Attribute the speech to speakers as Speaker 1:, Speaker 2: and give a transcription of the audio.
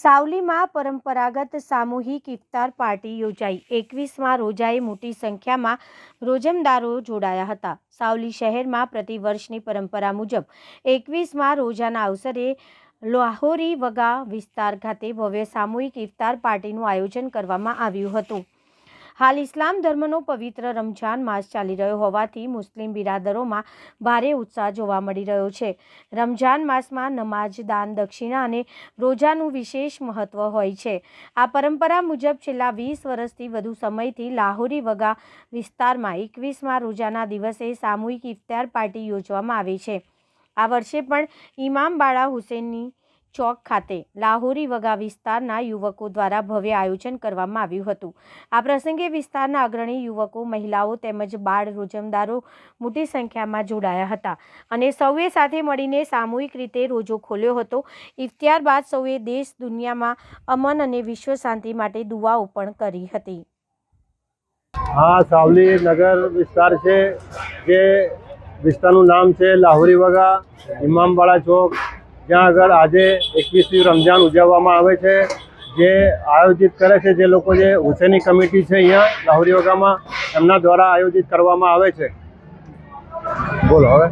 Speaker 1: સાવલીમાં પરંપરાગત સામૂહિક ઇફ્તાર પાર્ટી યોજાઈ। 21મા રોજાએ મોટી સંખ્યામાં રોજમદારો જોડાયા હતા। સાવલી શહેરમાં પ્રતિવર્ષની પરંપરા મુજબ 21મા રોજાના અવસરે લાહોરી વગા વિસ્તાર ખાતે ભવ્ય સામૂહિક ઇફ્તાર પાર્ટીનું આયોજન કરવામાં આવ્યું હતું। હાલ ઇસ્લામ ધર્મનો પવિત્ર રમઝાન માસ ચાલી રહ્યો હોવાથી મુસ્લિમ બિરાદરોમાં ભારે ઉત્સાહ જોવા મળી રહ્યો છે। રમઝાન માસમાં નમાજ, દાન, દક્ષિણા અને રોજાનું વિશેષ મહત્વ હોય છે। આ પરંપરા મુજબ છેલ્લા 20 વર્ષથી વધુ સમયથી લાહોરી વગા વિસ્તારમાં 21મા રોજાના દિવસે સામૂહિક ઇફ્તાર પાર્ટી યોજવામાં આવે છે। આ વર્ષે પણ ઇમામબાડા હુસૈની ચોક ખાતે લાહોરી વગા વિસ્તારના યુવકો દ્વારા ભવ્ય આયોજન કરવામાં આવ્યું હતું। આ પ્રસંગે વિસ્તારના અગ્રણી યુવકો, મહિલાઓ તેમજ બાળ રોજમદારો મોટી સંખ્યામાં જોડાયા હતા અને સૌએ સાથે મળીને સામૂહિક રીતે રોજો ખોલ્યો હતો। ઇફ્તાર બાદ સૌએ દેશ દુનિયામાં અમન અને વિશ્વ શાંતિ માટે દુઆઓ પણ કરી હતી।
Speaker 2: हाँ, सावली नगर विस्तार છે જે વિસ્તારનું નામ છે લાહોરી વગા ઇમામબાડા ચોક, જ્યાં આગળ આજે 21મી રમઝાન ઉજવવામાં આવે છે। જે આયોજિત કરે છે જે લોકો, જે હુસૈની કમિટી છે અહીંયા લાહોરી વગામાં, એમના દ્વારા આયોજિત કરવામાં આવે છે। બોલો હવે।